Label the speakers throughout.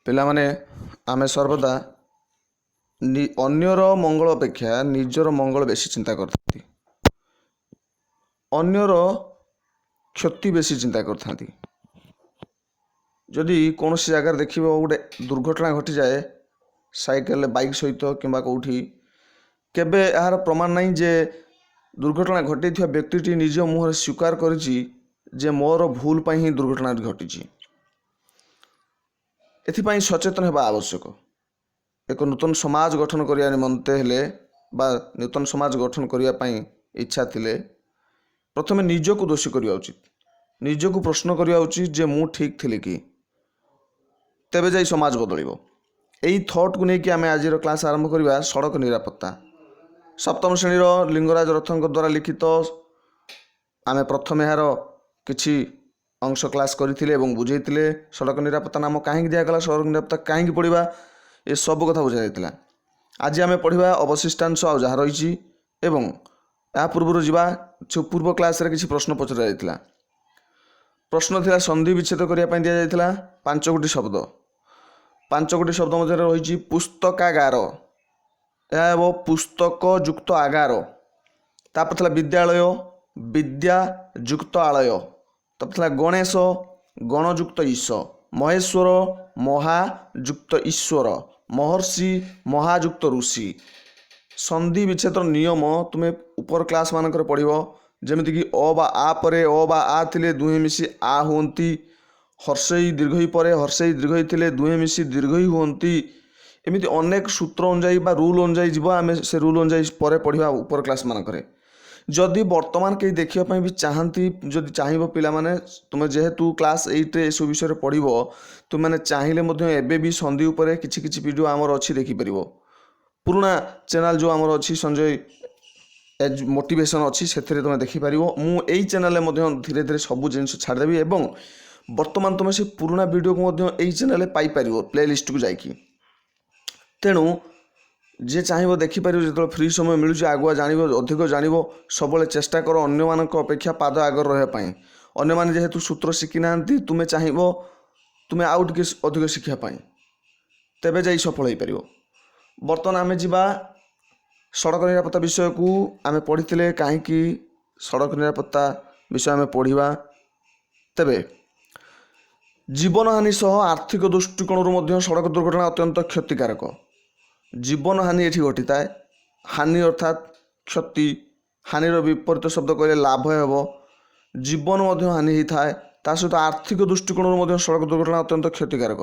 Speaker 1: ପିଲାମାନେ ଆମେ ସର୍ବଦା ଅନ୍ୟର ମଙ୍ଗଳ ଅପେକ୍ଷା ନିଜର ମଙ୍ଗଳ ବେଶୀ ଚିନ୍ତା କରିଥାନ୍ତି। ଅନ୍ୟର କ୍ଷତି ବେଶୀ ଚିନ୍ତା କରିଥାନ୍ତି। ଯଦି କୌଣସି ଜାଗାରେ ଦେଖିବ ଗୋଟେ ଦୁର୍ଘଟଣା ଘଟିଯାଏ ସାଇକେଲ ବାଇକ୍ ସହିତ କିମ୍ବା କେଉଁଠି, କେବେ ଏହାର ପ୍ରମାଣ ନାହିଁ ଯେ ଦୁର୍ଘଟଣା ଘଟାଇଥିବା ବ୍ୟକ୍ତିଟି ନିଜ ମୁହଁରେ ସ୍ୱୀକାର କରିଛି ଯେ ମୋର ଭୁଲ ପାଇଁ ହିଁ ଦୁର୍ଘଟଣାଟି ଘଟିଛି। ଏଥିପାଇଁ ସଚେତନ ହେବା ଆବଶ୍ୟକ। ଏକ ନୂତନ ସମାଜ ଗଠନ କରିବା ନିମନ୍ତେ ହେଲେ ବା ନୂତନ ସମାଜ ଗଠନ କରିବା ପାଇଁ ଇଚ୍ଛା ଥିଲେ ପ୍ରଥମେ ନିଜକୁ ଦୋଷୀ କରିବା ଉଚିତ, ନିଜକୁ ପ୍ରଶ୍ନ କରିବା ଉଚିତ ଯେ ମୁଁ ଠିକ୍ ଥିଲି କି, ତେବେ ଯାଇ ସମାଜ ବଦଳିବ। ଏହି ଥଟ୍କୁ ନେଇକି ଆମେ ଆଜିର କ୍ଲାସ୍ ଆରମ୍ଭ କରିବା। ସଡ଼କ ନିରାପତ୍ତା, ସପ୍ତମ ଶ୍ରେଣୀର ଲିଙ୍ଗରାଜ ରଥଙ୍କ ଦ୍ୱାରା ଲିଖିତ। ଆମେ ପ୍ରଥମେ ଏହାର କିଛି ଅଂଶ କ୍ଲାସ୍ କରିଥିଲେ ଏବଂ ବୁଝେଇଥିଲେ। ସଡ଼କ ନିରାପତ୍ତା ନାମ କାହିଁକି ଦିଆଗଲା, ସଡ଼କ ନିରାପତ୍ତା କାହିଁକି ପଢ଼ିବା, ଏସବୁ କଥା ବୁଝାଯାଇଥିଲା। ଆଜି ଆମେ ପଢ଼ିବା ଅବଶିଷ୍ଟାଂଶ ଆଉ ଯାହା ରହିଛି, ଏବଂ ଏହା ପୂର୍ବରୁ ଯିବା ପୂର୍ବ କ୍ଲାସ୍ରେ କିଛି ପ୍ରଶ୍ନ ପଚରାଯାଇଥିଲା। ପ୍ରଶ୍ନ ଥିଲା ସନ୍ଧି ବିଚ୍ଛେଦ କରିବା ପାଇଁ ଦିଆଯାଇଥିଲା 5ଗୋଟି ଶବ୍ଦ। 5ଗୋଟି ଶବ୍ଦ ମଧ୍ୟରେ ରହିଛି ପୁସ୍ତକାଗାର, ଏହା ହେବ ପୁସ୍ତକ ଯୁକ୍ତ ଆଗାର। ତାପରେ ଥିଲା ବିଦ୍ୟାଳୟ, ବିଦ୍ୟା ଯୁକ୍ତ ଆଳୟ। ତାପରେ ଥିଲା ଗଣେଶ, ଗଣଯୁକ୍ତ ଈଶ। ମହେଶ୍ୱର, ମହାଯୁକ୍ତ ଈଶ୍ୱର। ମହର୍ଷି, ମହାଯୁକ୍ତ ଋଷି। ସନ୍ଧି ବିଚ୍ଛେଦର ନିୟମ ତୁମେ ଉପର କ୍ଲାସ୍ ମାନଙ୍କରେ ପଢ଼ିବ। ଯେମିତିକି ଅ ବା ଆ ପରେ ଅ ବା ଆ ଥିଲେ ଦୁହେଁ ମିଶି ଆ ହୁଅନ୍ତି। ହର୍ଷେଇ ଦୀର୍ଘଇ ପରେ ହର୍ଷେଇ ଦୀର୍ଘଇ ଥିଲେ ଦୁହେଁ ମିଶି ଦୀର୍ଘଇ ହୁଅନ୍ତି। ଏମିତି ଅନେକ ସୂତ୍ର ଅନୁଯାୟୀ ବା ରୁଲ୍ ଅନୁଯାୟୀ ଯିବ। ଆମେ ସେ ରୁଲ୍ ଅନୁଯାୟୀ ପରେ ପଢ଼ିବା ଉପର କ୍ଲାସ୍ ମାନଙ୍କରେ। ଯଦି ବର୍ତ୍ତମାନ କେହି ଦେଖିବା ପାଇଁ ବି ଚାହାନ୍ତି, ଯଦି ଚାହିଁବ ପିଲାମାନେ, ତୁମେ ଯେହେତୁ କ୍ଲାସ୍ 8ରେ ଏସବୁ ବିଷୟରେ ପଢ଼ିବ, ତୁମେମାନେ ଚାହିଁଲେ ମଧ୍ୟ ଏବେ ବି ସନ୍ଧି ଉପରେ କିଛି କିଛି ଭିଡ଼ିଓ ଆମର ଅଛି, ଦେଖିପାରିବ। ପୁରୁଣା ଚ୍ୟାନେଲ୍ ଯେଉଁ ଆମର ଅଛି ସଞ୍ଜୟ ମୋଟିଭେସନ୍ ଅଛି, ସେଥିରେ ତୁମେ ଦେଖିପାରିବ। ମୁଁ ଏଇ ଚ୍ୟାନେଲ୍ରେ ମଧ୍ୟ ଧୀରେ ଧୀରେ ସବୁ ଜିନିଷ ଛାଡ଼ିଦେବି ଏବଂ ବର୍ତ୍ତମାନ ତୁମେ ସେ ପୁରୁଣା ଭିଡ଼ିଓକୁ ମଧ୍ୟ ଏଇ ଚ୍ୟାନେଲ୍ରେ ପାଇପାରିବ ପ୍ଲେଲିଷ୍ଟକୁ ଯାଇକି। ତେଣୁ ଯିଏ ଚାହିଁବ ଦେଖିପାରିବ। ଯେତେବେଳେ ଫ୍ରି ସମୟ ମିଳୁଛି ଆଗୁଆ ଜାଣିବ, ଅଧିକ ଜାଣିବ। ସବୁବେଳେ ଚେଷ୍ଟା କର ଅନ୍ୟମାନଙ୍କ ଅପେକ୍ଷା ପାଦ ଆଗରେ ରହିବା ପାଇଁ। ଅନ୍ୟମାନେ ଯେହେତୁ ସୂତ୍ର ଶିଖିନାହାନ୍ତି, ତୁମେ ଚାହିଁବ ତୁମେ ଆଉ ଟିକେ ଅଧିକ ଶିଖିବା ପାଇଁ, ତେବେ ଯାଇ ସଫଳ ହୋଇପାରିବ। ବର୍ତ୍ତମାନ ଆମେ ଯିବା ସଡ଼କ ନିରାପତ୍ତା ବିଷୟକୁ। ଆମେ ପଢ଼ିଥିଲେ କାହିଁକି ସଡ଼କ ନିରାପତ୍ତା ବିଷୟ ଆମେ ପଢ଼ିବା। ତେବେ ଜୀବନହାନି ସହ ଆର୍ଥିକ ଦୃଷ୍ଟିକୋଣରୁ ମଧ୍ୟ ସଡ଼କ ଦୁର୍ଘଟଣା ଅତ୍ୟନ୍ତ କ୍ଷତିକାରକ। ଜୀବନହାନି ଏଠି ଘଟିଥାଏ। ହାନି ଅର୍ଥାତ୍ କ୍ଷତି, ହାନିର ବିପରୀତ ଶବ୍ଦ କହିଲେ ଲାଭ ହେବ। ଜୀବନ ମଧ୍ୟ ହାନି ହୋଇଥାଏ। ତା ସହିତ ଆର୍ଥିକ ଦୃଷ୍ଟିକୋଣରୁ ମଧ୍ୟ ସଡ଼କ ଦୁର୍ଘଟଣା ଅତ୍ୟନ୍ତ କ୍ଷତିକାରକ।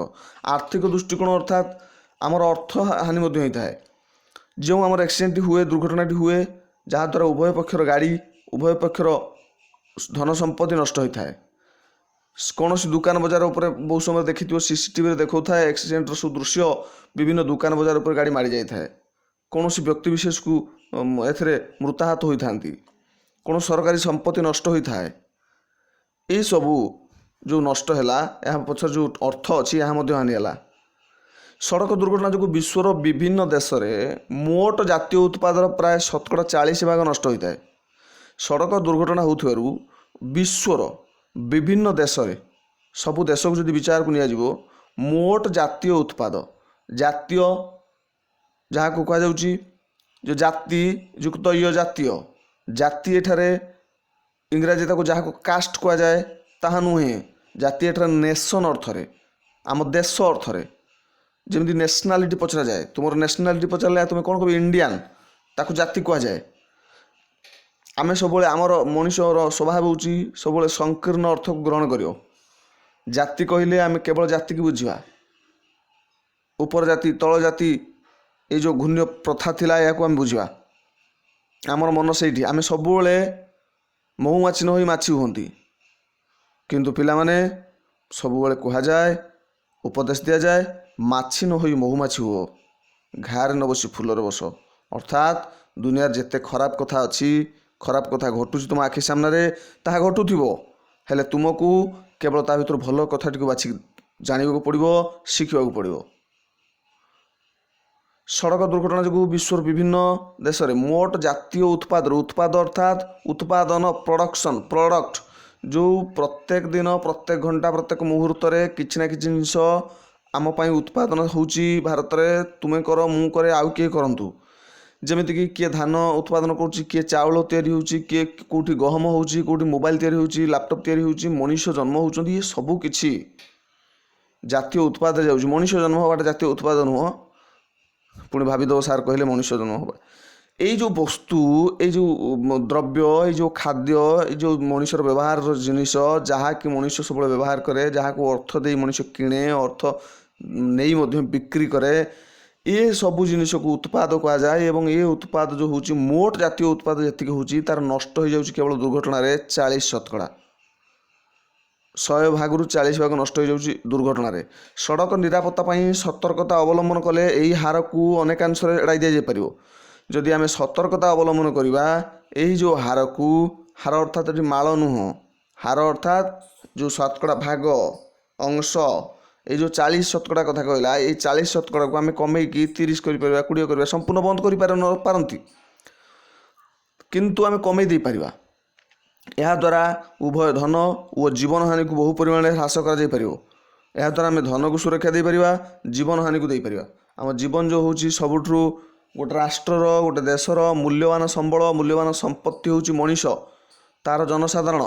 Speaker 1: ଆର୍ଥିକ ଦୃଷ୍ଟିକୋଣ ଅର୍ଥାତ୍ ଆମର ଅର୍ଥ ହାନି ମଧ୍ୟ ହୋଇଥାଏ। ଯେଉଁ ଆମର ଆକ୍ସିଡେଣ୍ଟଟି ହୁଏ, ଦୁର୍ଘଟଣାଟି ହୁଏ, ଯାହାଦ୍ୱାରା ଉଭୟ ପକ୍ଷର ଗାଡ଼ି, ଉଭୟ ପକ୍ଷର ଧନ ସମ୍ପତ୍ତି ନଷ୍ଟ ହୋଇଥାଏ। କୌଣସି ଦୋକାନ ବଜାର ଉପରେ ବହୁ ସମୟ ଦେଖିଥିବ, CCTVରେ ଦେଖାଉଥାଏ ଆକ୍ସିଡେଣ୍ଟର ସବୁ ଦୃଶ୍ୟ। ବିଭିନ୍ନ ଦୋକାନ ବଜାର ଉପରେ ଗାଡ଼ି ମାଡ଼ି ଯାଇଥାଏ। କୌଣସି ବ୍ୟକ୍ତି ବିଶେଷକୁ ଏଥିରେ ମୃତାହତ ହୋଇଥାନ୍ତି। କୌଣସି ସରକାରୀ ସମ୍ପତ୍ତି ନଷ୍ଟ ହୋଇଥାଏ। ଏହିସବୁ ଯେଉଁ ନଷ୍ଟ ହେଲା, ଏହା ପଛରେ ଯେଉଁ ଅର୍ଥ ଅଛି, ଏହା ମଧ୍ୟ ହାନି ହେଲା। ସଡ଼କ ଦୁର୍ଘଟଣା ଯୋଗୁଁ ବିଶ୍ୱର ବିଭିନ୍ନ ଦେଶରେ ମୋଟ ଜାତୀୟ ଉତ୍ପାଦର ପ୍ରାୟ 40% ନଷ୍ଟ ହୋଇଥାଏ। ସଡ଼କ ଦୁର୍ଘଟଣା ହେଉଥିବାରୁ ବିଶ୍ୱର ବିଭିନ୍ନ ଦେଶରେ, ସବୁ ଦେଶକୁ ଯଦି ବିଚାରକୁ ନିଆଯିବ, ମୋଟ ଜାତୀୟ ଉତ୍ପାଦ, ଜାତୀୟ ଯାହାକୁ କୁହାଯାଉଛି ଯେଉଁ ଜାତି ଯୁକ୍ତ ଇୟ ଜାତୀୟ, ଜାତି ଏଠାରେ ଇଂରାଜୀ ତାକୁ ଯାହାକୁ କାଷ୍ଟ କୁହାଯାଏ ତାହା ନୁହେଁ। ଜାତି ଏଠାରେ ନେସନ୍ ଅର୍ଥରେ, ଆମ ଦେଶ ଅର୍ଥରେ। ଯେମିତି ନ୍ୟାସନାଲିଟି ପଚରାଯାଏ, ତୁମର ନ୍ୟାସନାଲିଟି ପଚାରିଲେ ତୁମେ କ'ଣ କହିବ? ଇଣ୍ଡିଆନ୍, ତାକୁ ଜାତି କୁହାଯାଏ। ଆମେ ସବୁବେଳେ, ଆମର ମଣିଷର ସ୍ୱଭାବ ହେଉଛି ସବୁବେଳେ ସଂକୀର୍ଣ୍ଣ ଅର୍ଥକୁ ଗ୍ରହଣ କରିବ। ଜାତି କହିଲେ ଆମେ କେବଳ ଜାତିକୁ ବୁଝିବା। ଉପର ଜାତି, ତଳ ଜାତି, ଏଇ ଯେଉଁ ଘୂର୍ଣ୍ଣ୍ୟ ପ୍ରଥା ଥିଲା, ଏହାକୁ ଆମେ ବୁଝିବା। ଆମର ମନ ସେଇଠି। ଆମେ ସବୁବେଳେ ମହୁମାଛି ନ ହୋଇ ମାଛି ହୁଅନ୍ତି। କିନ୍ତୁ ପିଲାମାନେ, ସବୁବେଳେ କୁହାଯାଏ, ଉପଦେଶ ଦିଆଯାଏ, ମାଛି ନ ହୋଇ ମହୁମାଛି ହୁଅ, ଘାରେ ନ ବସି ଫୁଲରେ ବସ। ଅର୍ଥାତ୍ ଦୁନିଆରେ ଯେତେ ଖରାପ କଥା ଅଛି, ଖରାପ କଥା ଘଟୁଛି ତୁମ ଆଖି ସାମ୍ନାରେ, ତାହା ଘଟୁଥିବ, ହେଲେ ତୁମକୁ କେବଳ ତା ଭିତରୁ ଭଲ କଥାଟିକୁ ବାଛି ଜାଣିବାକୁ ପଡ଼ିବ, ଶିଖିବାକୁ ପଡ଼ିବ। ସଡ଼କ ଦୁର୍ଘଟଣା ଯୋଗୁଁ ବିଶ୍ୱର ବିଭିନ୍ନ ଦେଶରେ ମୋଟ ଜାତୀୟ ଉତ୍ପାଦର, ଉତ୍ପାଦ ଅର୍ଥାତ୍ ଉତ୍ପାଦନ, ପ୍ରଡକ୍ସନ୍, ପ୍ରଡ଼କ୍ଟ, ଯେଉଁ ପ୍ରତ୍ୟେକ ଦିନ, ପ୍ରତ୍ୟେକ ଘଣ୍ଟା, ପ୍ରତ୍ୟେକ ମୁହୂର୍ତ୍ତରେ କିଛି ନା କିଛି ଜିନିଷ आम पाई उत्पादन होउची भारत रे तुमे कर मु करे आउ किए करंतु जेमितिक किए धान उत्पादन करुच्ची किए चाउल तैयारी होउची किए कोठी गहम होउची कोठी मोबाइल तैयारी होउची लैपटॉप तैयारी होउची मनुष्य जन्म होउचंदी ये सब किछि जातीय उत्पाद जाउची मनुष्य जन्म हवाटा जातीय उत्पाद नुह पुणी भाविदेव सार कहले मनुष्य जन्म हवा এই जो वस्तु এই जो द्रव्य এই जो खाद्य এই जो मनुष्यर व्यवहार जिनिस जहाँ कि मनुष्य सब व्यवहार करे जहाँ को अर्थ दे मनुष्य किणे अर्थ नहीं मध्य बिक्री करे ये सब जिनिस को उत्पाद कह जाए एवं ये उत्पाद जो हूँ मोट जातीय उत्पाद जी हूँ तार नष्ट हो जाऊँ केवल दुर्घटन 40%। 100 भागरू 40 भाग नष्ट हो जाऊँ दुर्घटन। सड़क निरापत्ता सतर्कता अवलंबन कले यही हार को अनेकांश एड़ाई दि जापर जदि आम सतर्कता अवलंबन करवा यही जो हार को हार अर्थात ये माल नुह हार अर्थात जो शतकड़ा भाग अंश ये जो 40% कथा कहला ये 40% को आम कमेकी 30 कर 20 कर संपूर्ण बंद कर किंतु आम कमे दे पारिबा यह द्वारा उभय धन और जीवन हानि को बहु परिमाण ह्रास कर यह द्वारा आम धन को सुरक्षा दे पारिबा जीवन हानि को दे पारिबा आम जीवन जो होची सबुठु गोटे राष्ट्रर गोटे देशर मूल्यवान संबल मूल्यवान संपत्ति होची मनीष तार जनसाधारण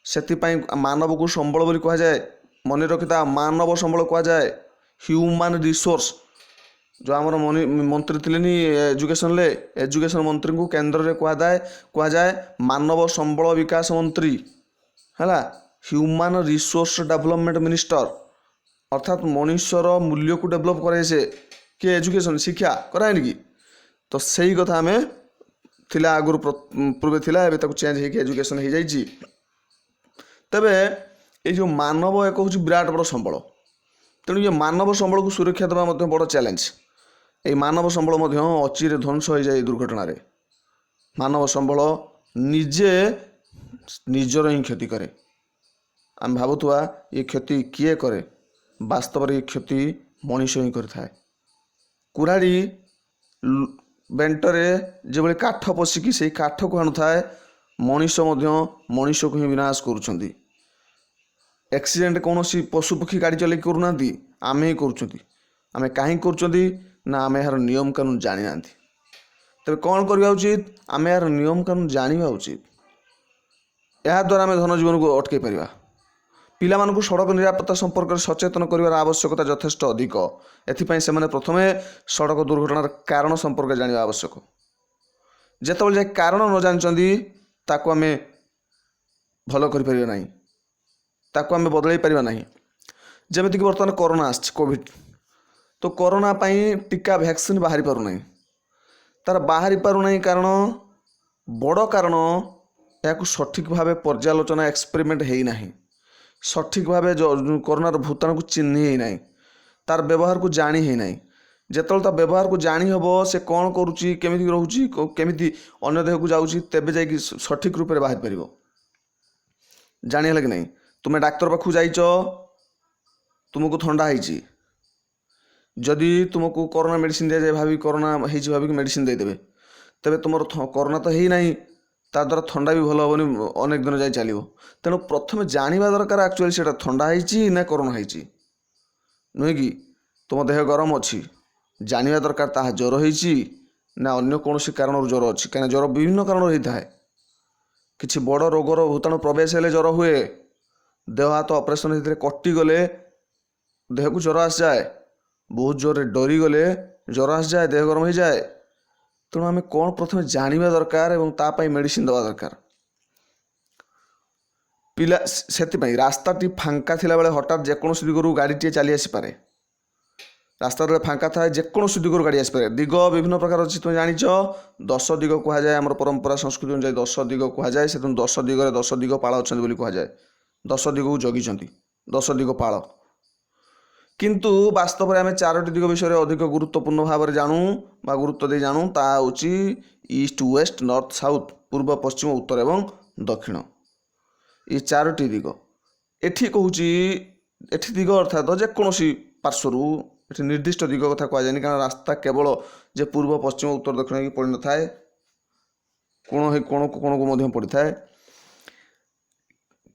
Speaker 1: से मानव को संबल बोली कह जाए मन रखिता मानव संबल कह जाए ह्यूमन रिसोर्स जो आमर मंत्री थिलेनी एजुकेशन मंत्री को केंद्र में कह जाए मानव संबल विकास मंत्री है ह्यूमन रिसोर्स डेवलपमेंट मिनिस्टर अर्थात मनुष्यर मूल्य को डेवलप करे से किए एजुकेशन शिक्षा कराएनि कि तो सही कथा आम थिला आगुरी पूर्वे थिला एबे ताकू चेंज होकर एजुकेशन हो जाइए तेबे ये जो मानव एक हूँ विराट बड़ संबल तेणु ये मानव संबल को सुरक्षा देवा बड़ चैलेंज ये मानव संबल अचिरे ध्वंस हो जाए दुर्घटन। मानव संबल निजे निजर ही क्षति करे आम भावुआ ये क्षति किए करे वास्तव ये क्षति मनीष ही कर कुराड़ी बेंटरे जो भाई काठ पशिकी से काठ को आणु थाए मनीष मनीष को ही विनाश करुँच एक्सीडेंट कौन पशु पक्षी गाड़ी चल करूना आम ही करें कहीं ना आम यार नियम कानून जानी ना तेरे कौन करवा उचित आम यार नियम कानून जाना उचित यह द्वारा आम धन जीवन को अटकई पार पिलाମାନଙ୍କୁ सड़क निरापत्ता संपर्क में सचेतन कर आवश्यकता यथेष्ट अधिक एथिपाई से प्रथमे सड़क दुर्घटनार कारण संपर्क जाना आवश्यक जिते जाए कारण न जानते ताकू आम भल कर ना ताकू आम बदल पार ना जमीक बर्तमान कोरोना आस कोविड तो कोरोना पाई टीका वैक्सीन बाहरी पारना तार बाहरी पारना कारण बड़ कारण या सठिक भाव पर्यालोचना एक्सपेरिमेंट है ना सठिक भाव कोरोनार भूताणु को चिन्ह ही ना तार व्यवहार को जानी ही ना जिते ता व्यवहार को जानी हम से कौन करुच्ची केमी रोची केमी अन्य देह को जाऊँगी तेबे जा सठिक रूप से बाहर पार जानी कि नहीं तुम्हें डाक्तर पाखु जाइच तुमको थंडा है जदि तुमको कोरोना मेडिसिन दि जाए भावी कोरोना हो भाविक मेडिसिन देदेवे तेरे तुम कोरोना तो है ना ता द्वारा थंडा भी भल हेनी अनेक दिन जाए चलो तेणु प्रथम जाना दरकार एक्चुअली से थंडा है ना कोरोना है नुहे कि तुम देह गरम अच्छी जाना दरकार ता ज्वर हो ना अन्य कौन कारण ज्वर अच्छी कहीं ज्वर विभिन्न कारण होता है किसी बड़ रोगर भूताणु प्रवेश हेले ज्वर हुए देह हाथ ऑपरेशन होते कटिगले देह को ज्वर आस जाए बहुत जोर डरी गले ज्वर आस जाए देह गरम हो जाए तेणु आम कौन प्रथम जाना दरकार और तापाई मेडिसिन दवा दरकार पिला से रास्ताटी फांका थिला बेले हठात जेकोसी दिगरू गाड़ीटे चली आसीपे रास्ता फांका थाए जेकोसी दिगरू गाड़ी आसीपे दिग विभिन्न प्रकार अच्छी तुम जाच 10 दिग कह जाए आम परंपरा संस्कृति अनुसार 10 दिग कह जाए से 10 दिगरे 10 दिग पाल अच्छा कह जाए 10 दिग को जगी 10 दिग पाल किंतु वास्तव में आम 4टी दिग विषय अधिक गुरुत्वपूर्ण भाव में जानू बा गुरुत्व दे जानू ता हूँ ईस्ट वेस्ट नॉर्थ साउथ पूर्व पश्चिम उत्तर एवं दक्षिण ये 4टी दिग एठी कहूँ एठी दिग अर्थात जेकोसी पार्श्वर ये निर्दिष्ट दिग कथा कहुए कारण रास्ता केवल जे पूर्व पश्चिम उत्तर दक्षिण की पड़ न था कोण को पड़ था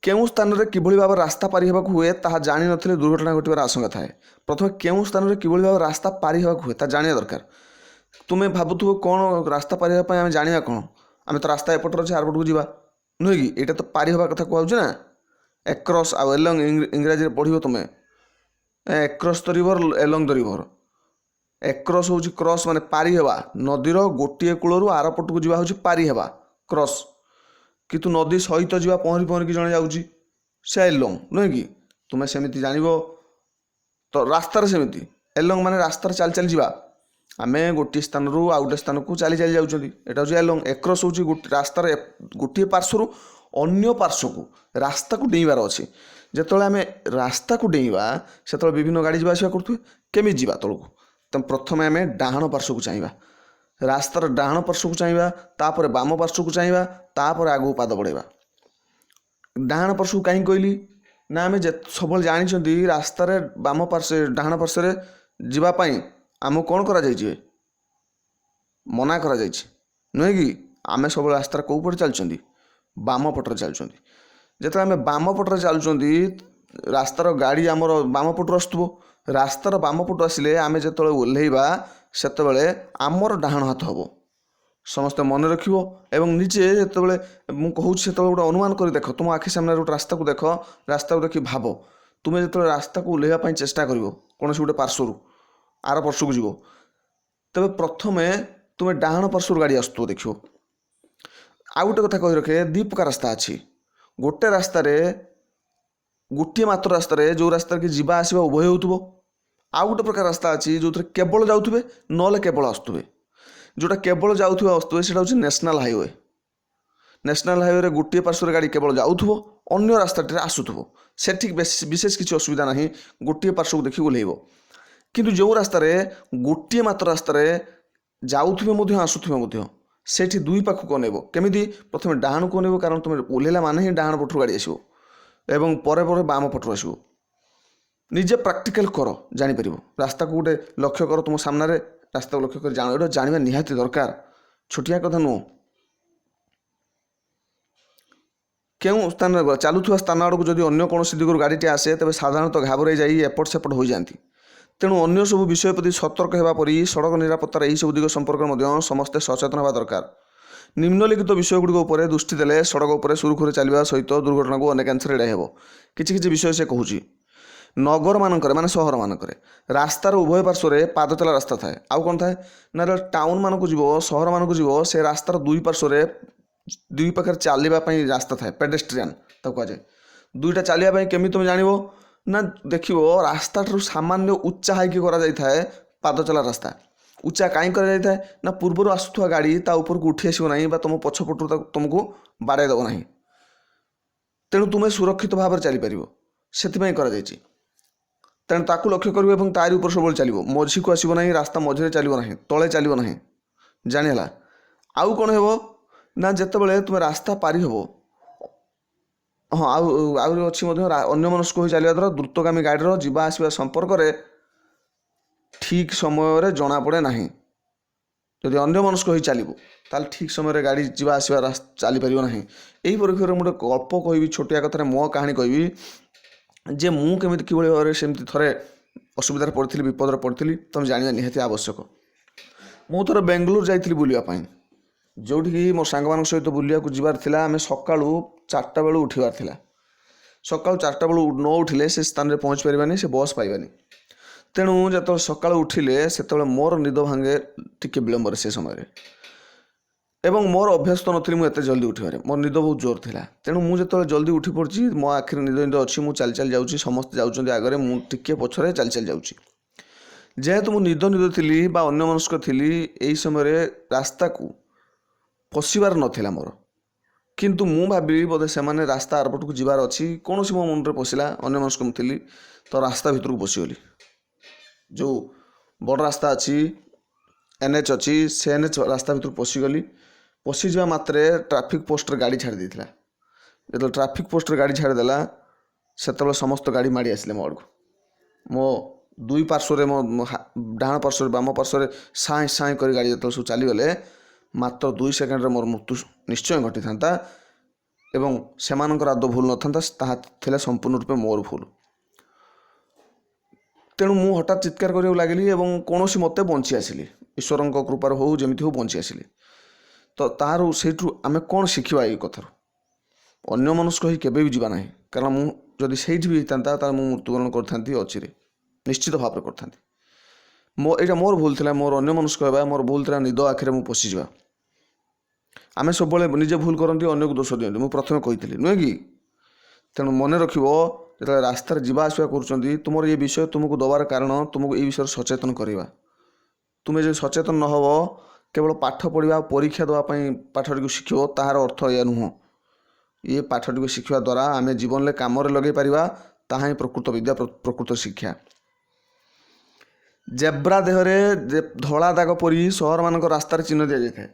Speaker 1: କେଉଁ ସ୍ଥାନରେ କିଭଳି ଭାବରେ ରାସ୍ତା ପାରି ହେବାକୁ ହୁଏ ତାହା ଜାଣିନଥିଲେ ଦୁର୍ଘଟଣା ଘଟିବାର ଆଶଙ୍କା ଥାଏ। ପ୍ରଥମେ କେଉଁ ସ୍ଥାନରେ କିଭଳି ଭାବରେ ରାସ୍ତା ପାରି ହେବାକୁ ହୁଏ ତାହା ଜାଣିବା ଦରକାର। ତୁମେ ଭାବୁଥିବ କ'ଣ ରାସ୍ତା ପାରି ହେବା ପାଇଁ ଆମେ ଜାଣିବା କ'ଣ? ଆମେ ତ ରାସ୍ତା ଏପଟରେ ଅଛି ଆରପଟକୁ ଯିବା, ନୁହେଁ କି? ଏଇଟା ତ ପାରି ହେବା କଥା କୁହାଯାଉଛି ନା। ଏକ୍ରସ୍ ଆଉ ଏଲଙ୍ଗ ଇଂରାଜୀରେ ପଢ଼ିବ ତୁମେ। ଏକ୍ରସ୍ ଦ ରିଭର, ଏଲଙ୍ଗ ଦ ରିଭର। ଏକ୍ରସ୍ ହେଉଛି କ୍ରସ୍ ମାନେ ପାରି ହେବା, ନଦୀର ଗୋଟିଏ କୂଳରୁ ଆରପଟକୁ ଯିବା ହେଉଛି ପାରି ହେବା, କ୍ରସ୍। କିନ୍ତୁ ନଦୀ ସହିତ ଯିବା ପହଁରି ପହଁରିକି ଜଣେ ଯାଉଛି, ସେ ଏଲଙ୍ଗ, ନୁହେଁ କି? ତୁମେ ସେମିତି ଜାଣିବ। ତ ରାସ୍ତାରେ ସେମିତି ଏଲଙ୍ଗ ମାନେ ରାସ୍ତାରେ ଚାଲି ଚାଲି ଯିବା। ଆମେ ଗୋଟିଏ ସ୍ଥାନରୁ ଆଉ ଗୋଟିଏ ସ୍ଥାନକୁ ଚାଲି ଚାଲି ଯାଉଛନ୍ତି, ଏଇଟା ହେଉଛି ଏଲଙ୍ଗ। ଏକ୍ରସ୍ ହେଉଛି ରାସ୍ତାର ଗୋଟିଏ ପାର୍ଶ୍ୱରୁ ଅନ୍ୟ ପାର୍ଶ୍ୱକୁ ରାସ୍ତାକୁ ଡେଇଁବାର ଅଛି। ଯେତେବେଳେ ଆମେ ରାସ୍ତାକୁ ଡେଇଁବା ସେତେବେଳେ ବିଭିନ୍ନ ଗାଡ଼ି ଯିବା ଆସିବା କରୁଥିବେ। କେମିତି ଯିବା ତଳକୁ? ତେଣୁ ପ୍ରଥମେ ଆମେ ଡାହାଣ ପାର୍ଶ୍ୱକୁ ଚାହିଁବା, ରାସ୍ତାର ଡାହାଣ ପାର୍ଶ୍ୱକୁ ଚାହିଁବା, ତାପରେ ବାମ ପାର୍ଶ୍ୱକୁ ଚାହିଁବା, ତାପରେ ଆଗକୁ ପାଦ ବଢ଼ାଇବା। ଡାହାଣ ପାର୍ଶ୍ୱକୁ କାହିଁକି କହିଲି ନା ଆମେ ସବୁବେଳେ ଜାଣିଛନ୍ତି ରାସ୍ତାରେ ବାମ ପାର୍ଶ୍ୱ ଡାହାଣ ପାର୍ଶ୍ୱରେ ଯିବା ପାଇଁ ଆମକୁ କ'ଣ କରାଯାଇଛି? ମନା କରାଯାଇଛି, ନୁହେଁ କି? ଆମେ ସବୁବେଳେ ରାସ୍ତାରେ କେଉଁ ପଟେ ଚାଲୁଛନ୍ତି? ବାମ ପଟରେ ଚାଲୁଛନ୍ତି। ଯେତେବେଳେ ଆମେ ବାମ ପଟରେ ଚାଲୁଛନ୍ତି ରାସ୍ତାର ଗାଡ଼ି ଆମର ବାମ ପଟରୁ ଆସୁଥିବ। ରାସ୍ତାର ବାମ ପଟୁ ଆସିଲେ ଆମେ ଯେତେବେଳେ ଓହ୍ଲେଇବା ସେତେବେଳେ ଆମର ଡାହାଣ ହାତ ହେବ। ସମସ୍ତେ ମନେ ରଖିବ ଏବଂ ନିଜେ ଯେତେବେଳେ ମୁଁ କହୁଛି ସେତେବେଳେ ଗୋଟେ ଅନୁମାନ କରି ଦେଖ। ତୁମ ଆଖି ସାମ୍ନାରେ ଗୋଟେ ରାସ୍ତାକୁ ଦେଖ, ରାସ୍ତାକୁ ଦେଖି ଭାବ ତୁମେ ଯେତେବେଳେ ରାସ୍ତାକୁ ଓହ୍ଲେଇବା ପାଇଁ ଚେଷ୍ଟା କରିବ କୌଣସି ଗୋଟେ ପାର୍ଶ୍ୱରୁ ଆର ପାର୍ଶ୍ୱକୁ ଯିବ, ତେବେ ପ୍ରଥମେ ତୁମେ ଡାହାଣ ପାର୍ଶ୍ୱରୁ ଗାଡ଼ି ଆସୁଥିବ ଦେଖିବ। ଆଉ ଗୋଟେ କଥା କହି ରଖେ, ଦୁଇ ପ୍ରକାର ରାସ୍ତା ଅଛି। ଗୋଟେ ରାସ୍ତାରେ ଗୋଟିଏ ମାତ୍ର ରାସ୍ତାରେ ଯେଉଁ ରାସ୍ତାରେ କି ଯିବା ଆସିବା ଉଭୟ ହେଉଥିବ। ଆଉ ଗୋଟେ ପ୍ରକାର ରାସ୍ତା ଅଛି ଯେଉଁଥିରେ କେବଳ ଯାଉଥିବେ ନହେଲେ କେବଳ ଆସୁଥିବେ। ଯେଉଁଟା କେବଳ ଯାଉଥିବେ ଆସୁଥିବେ ସେଇଟା ହେଉଛି ନ୍ୟାସନାଲ୍ ହାଇୱେ। ନ୍ୟାସନାଲ୍ ହାଇୱେରେ ଗୋଟିଏ ପାର୍ଶ୍ୱରେ ଗାଡ଼ି କେବଳ ଯାଉଥିବ, ଅନ୍ୟ ରାସ୍ତାଟିରେ ଆସୁଥିବ। ସେଠି ବିଶେଷ କିଛି ଅସୁବିଧା ନାହିଁ, ଗୋଟିଏ ପାର୍ଶ୍ୱକୁ ଦେଖି ଓହ୍ଲେଇବ। କିନ୍ତୁ ଯେଉଁ ରାସ୍ତାରେ ଗୋଟିଏ ମାତ୍ର ରାସ୍ତାରେ ଯାଉଥିବେ ମଧ୍ୟ ଆସୁଥିବେ ମଧ୍ୟ, ସେଠି ଦୁଇ ପାଖକୁ ଅନେଇବ। କେମିତି? ପ୍ରଥମେ ଡାହାଣକୁ ଅନେଇବ, କାରଣ ତୁମେ ଓହ୍ଲେଇଲା ମାନେ ହିଁ ଡାହାଣ ପଟରୁ ଗାଡ଼ି ଆସିବ ଏବଂ ପରେ ପରେ ବାମ ପଟରୁ ଆସିବ। ନିଜେ ପ୍ରାକ୍ଟିକାଲ କର, ଜାଣିପାରିବ। ରାସ୍ତାକୁ ଗୋଟେ ଲକ୍ଷ୍ୟ କର, ତୁମ ସାମ୍ନାରେ ରାସ୍ତାକୁ ଲକ୍ଷ୍ୟ କରି ଜାଣ। ଏଇଟା ଜାଣିବା ନିହାତି ଦରକାର, ଛୋଟିଆ କଥା ନୁହଁ। କେଉଁ ସ୍ଥାନରେ ଚାଲୁଥିବା ସ୍ଥାନ ଆଡ଼କୁ ଯଦି ଅନ୍ୟ କୌଣସି ଦିଗରୁ ଗାଡ଼ିଟି ଆସେ ତେବେ ସାଧାରଣତଃ ଘାବରେଇ ଯାଇ ଏପଟ ସେପଟ ହୋଇଯାଆନ୍ତି। ତେଣୁ ଅନ୍ୟ ସବୁ ବିଷୟ ପ୍ରତି ସତର୍କ ହେବା ପରି ସଡ଼କ ନିରାପତ୍ତାର ଏହିସବୁ ଦିଗ ସମ୍ପର୍କରେ ମଧ୍ୟ ସମସ୍ତେ ସଚେତନ ହେବା ଦରକାର। ନିମ୍ନଲିଖିତ ବିଷୟଗୁଡ଼ିକ ଉପରେ ଦୃଷ୍ଟି ଦେଲେ ସଡ଼କ ଉପରେ ସୁରୁଖୁରୁରେ ଚାଲିବା ସହିତ ଦୁର୍ଘଟଣାକୁ ଅନେକାଂଶରେ ଏଡ଼ାଇ ହେବ। କିଛି କିଛି ବିଷୟ ସେ କହୁଛି। ନଗରମାନଙ୍କରେ ମାନେ ସହରମାନଙ୍କରେ ରାସ୍ତାର ଉଭୟ ପାର୍ଶ୍ୱରେ ପାଦଚଲା ରାସ୍ତା ଥାଏ। ଆଉ କ'ଣ ଥାଏ ନା ଟାଉନମାନଙ୍କୁ ଯିବ, ସହରମାନଙ୍କୁ ଯିବ, ସେ ରାସ୍ତାର ଦୁଇ ପାର୍ଶ୍ୱରେ ଦୁଇ ପାଖରେ ଚାଲିବା ପାଇଁ ରାସ୍ତା ଥାଏ, ପେଡେଷ୍ଟ୍ରିଆନ୍ ତାକୁ କୁହାଯାଏ। ଦୁଇଟା ଚାଲିବା ପାଇଁ କେମିତି ତୁମେ ଜାଣିବ ନା ଦେଖିବ ରାସ୍ତାଠାରୁ ସାମାନ୍ୟ ଉଚ୍ଚା ହେଇକି କରାଯାଇଥାଏ ପାଦଚଲା ରାସ୍ତା। ଉଚ୍ଚା କାହିଁକି କରାଯାଇଥାଏ ନା ପୂର୍ବରୁ ଆସୁଥିବା ଗାଡ଼ି ତା ଉପରକୁ ଉଠି ଆସିବ ନାହିଁ ବା ତୁମ ପଛପଟରୁ ତୁମକୁ ବାଡ଼ାଇ ଦେବ ନାହିଁ। ତେଣୁ ତୁମେ ସୁରକ୍ଷିତ ଭାବରେ ଚାଲିପାରିବ, ସେଥିପାଇଁ କରାଯାଇଛି। ତେଣୁ ତାକୁ ଲକ୍ଷ୍ୟ କରିବ ଏବଂ ତାରି ଉପରେ ସବୁବେଳେ ଚାଲିବ। ମଝିକୁ ଆସିବ ନାହିଁ, ରାସ୍ତା ମଝିରେ ଚାଲିବ ନାହିଁ, ତଳେ ଚାଲିବ ନାହିଁ। ଜାଣିହେଲା? ଆଉ କ'ଣ ହେବ ନା ଯେତେବେଳେ ତୁମେ ରାସ୍ତା ପାରି ହେବ, ହଁ ଆହୁରି ଅଛି ମଧ୍ୟ ଅନ୍ୟମନସ୍କ ହୋଇ ଚାଲିବା ଦ୍ୱାରା ଦ୍ରୁତଗାମୀ ଗାଡ଼ିର ଯିବା ଆସିବା ସମ୍ପର୍କରେ ଠିକ୍ ସମୟରେ ଜଣାପଡ଼େ ନାହିଁ। ଯଦି ଅନ୍ୟମନସ୍କ ହୋଇ ଚାଲିବ ତାହେଲେ ଠିକ୍ ସମୟରେ ଗାଡ଼ି ଯିବା ଆସିବା ଚାଲିପାରିବ ନାହିଁ। ଏହି ପରିପ୍ରେକ୍ଷୀରେ ମୁଁ ଗୋଟେ ଗଳ୍ପ କହିବି, ଛୋଟିଆ କଥାରେ ମୋ କାହାଣୀ କହିବି ଯେ ମୁଁ କେମିତି କିଭଳି ଭାବରେ ସେମିତି ଥରେ ଅସୁବିଧାରେ ପଡ଼ିଥିଲି, ବିପଦରେ ପଡ଼ିଥିଲି। ତୁମେ ଜାଣିବା ନିହାତି ଆବଶ୍ୟକ। ମୁଁ ଥରେ ବେଙ୍ଗଲୋର ଯାଇଥିଲି ବୁଲିବା ପାଇଁ, ଯେଉଁଠିକି ମୋ ସାଙ୍ଗମାନଙ୍କ ସହିତ ବୁଲିବାକୁ ଯିବାର ଥିଲା। ଆମେ ସକାଳୁ 4ଟା ବେଳୁ ଉଠିବାର ଥିଲା। ସକାଳୁ 4ଟା ବେଳୁ ନ ଉଠିଲେ ସେ ସ୍ଥାନରେ ପହଞ୍ଚି ପାରିବାନି, ସେ ବସ୍ ପାଇବାନି। ତେଣୁ ଯେତେବେଳେ ସକାଳୁ ଉଠିଲେ ସେତେବେଳେ ମୋର ନିଦ ଭାଙ୍ଗେ ଟିକେ ବିଳମ୍ବରେ ସେ ସମୟରେ, ଏବଂ ମୋର ଅଭ୍ୟାସ ତ ନଥିଲି ମୁଁ ଏତେ ଜଲ୍ଦି ଉଠିବାରେ। ମୋର ନିଦ ବହୁତ ଜୋର ଥିଲା। ତେଣୁ ମୁଁ ଯେତେବେଳେ ଜଲ୍ଦି ଉଠି ପଡ଼ିଛି, ମୋ ଆଖିରେ ନିଦ ଅଛି, ମୁଁ ଚାଲି ଚାଲି ଯାଉଛି, ସମସ୍ତେ ଯାଉଛନ୍ତି ଆଗରେ, ମୁଁ ଟିକିଏ ପଛରେ ଚାଲି ଚାଲି ଯାଉଛି। ଯେହେତୁ ମୁଁ ନିଦ ଥିଲି ବା ଅନ୍ୟମନସ୍କ ଥିଲି, ଏହି ସମୟରେ ରାସ୍ତାକୁ ପଶିବାର ନଥିଲା ମୋର। କିନ୍ତୁ ମୁଁ ଭାବିଲି ବୋଧେ ସେମାନେ ରାସ୍ତା ଆରପଟକୁ ଯିବାର ଅଛି, କୌଣସି ମୋ ମୁଣ୍ଡରେ ପଶିଲା, ଅନ୍ୟମନସ୍କ ମୁଁ ଥିଲି, ତ ରାସ୍ତା ଭିତରକୁ ପଶିଗଲି। ଯେଉଁ ବଡ଼ ରାସ୍ତା ଅଛି, NH ଅଛି, ସେ NH ରାସ୍ତା ଭିତରକୁ ପଶିଗଲି। ପଶିଯିବା ମାତ୍ରେ ଟ୍ରାଫିକ୍ ପୋଷ୍ଟରେ ଗାଡ଼ି ଛାଡ଼ି ଦେଇଥିଲା। ଯେତେବେଳେ ଟ୍ରାଫିକ୍ ପୋଷ୍ଟରେ ଗାଡ଼ି ଛାଡ଼ିଦେଲା ସେତେବେଳେ ସମସ୍ତ ଗାଡ଼ି ମାଡ଼ି ଆସିଲେ ମୋ ଆଡ଼କୁ। ମୋ ଦୁଇ ପାର୍ଶ୍ୱରେ, ମୋ ଡାହାଣ ପାର୍ଶ୍ୱରେ ବାମ ପାର୍ଶ୍ୱରେ ସାଇଁ ସାଇଁ କରି ଗାଡ଼ି ଯେତେବେଳେ ସବୁ ଚାଲିଗଲେ, ମାତ୍ର 2 ସେକେଣ୍ଡରେ ମୋର ମୃତ୍ୟୁ ନିଶ୍ଚୟ ଘଟିଥାନ୍ତା। ଏବଂ ସେମାନଙ୍କର ଆଦୌ ଭୁଲ ନଥାନ୍ତା, ତାହା ଥିଲା ସମ୍ପୂର୍ଣ୍ଣ ରୂପେ ମୋର ଭୁଲ। ତେଣୁ ମୁଁ ହଠାତ୍ ଚିତ୍କାର କରିବାକୁ ଲାଗିଲି ଏବଂ କୌଣସି ମତେ ବଞ୍ଚି ଆସିଲି, ଈଶ୍ୱରଙ୍କ କୃପାରୁ ହଉ ଯେମିତି ହଉ ବଞ୍ଚି ଆସିଲି। ତ ତାହାର ସେଇଠୁ ଆମେ କ'ଣ ଶିଖିବା ଏଇ କଥାରୁ? ଅନ୍ୟମନସ୍କ ହୋଇ କେବେ ବି ଯିବା ନାହିଁ, କାରଣ ମୁଁ ଯଦି ସେଇଠି ବି ହେଇଥାନ୍ତା ତାହେଲେ ମୁଁ ମୃତ୍ୟୁବରଣ କରିଥାନ୍ତି ଅଚିରେ, ନିଶ୍ଚିତ ଭାବରେ କରିଥାନ୍ତି। ଏଇଟା ମୋର ଭୁଲ ଥିଲା, ମୋର ଅନ୍ୟମନସ୍କ ହେବା ମୋର ଭୁଲ ଥିଲା, ନିଦ ଆଖିରେ ମୁଁ ପଶିଯିବା। ଆମେ ସବୁବେଳେ ନିଜେ ଭୁଲ କରନ୍ତି, ଅନ୍ୟକୁ ଦୋଷ ଦିଅନ୍ତି, ମୁଁ ପ୍ରଥମେ କହିଥିଲି ନୁହେଁ କି? ତେଣୁ ମନେ ରଖିବ, ଯେତେବେଳେ ରାସ୍ତାରେ ଯିବା ଆସିବା କରୁଛନ୍ତି, ତୁମର ଏ ବିଷୟ ତୁମକୁ ଦେବାର କାରଣ ତୁମକୁ ଏଇ ବିଷୟରେ ସଚେତନ କରିବା। ତୁମେ ଯଦି ସଚେତନ ନ ହେବ, କେବଳ ପାଠ ପଢ଼ିବା ପରୀକ୍ଷା ଦେବା ପାଇଁ ପାଠଟିକୁ ଶିଖିବ, ତାହାର ଅର୍ଥ ଏହା ନୁହଁ। ଏ ପାଠଟିକୁ ଶିଖିବା ଦ୍ୱାରା ଆମେ ଜୀବନରେ କାମରେ ଲଗାଇ ପାରିବା, ତାହା ହିଁ ପ୍ରକୃତ ବିଦ୍ୟା, ପ୍ରକୃତ ଶିକ୍ଷା। ଜେବ୍ରା ଦେହରେ ଧଳା ଦାଗ ପରି ସହରମାନଙ୍କ ରାସ୍ତାରେ ଚିହ୍ନ ଦିଆଯାଇଥାଏ।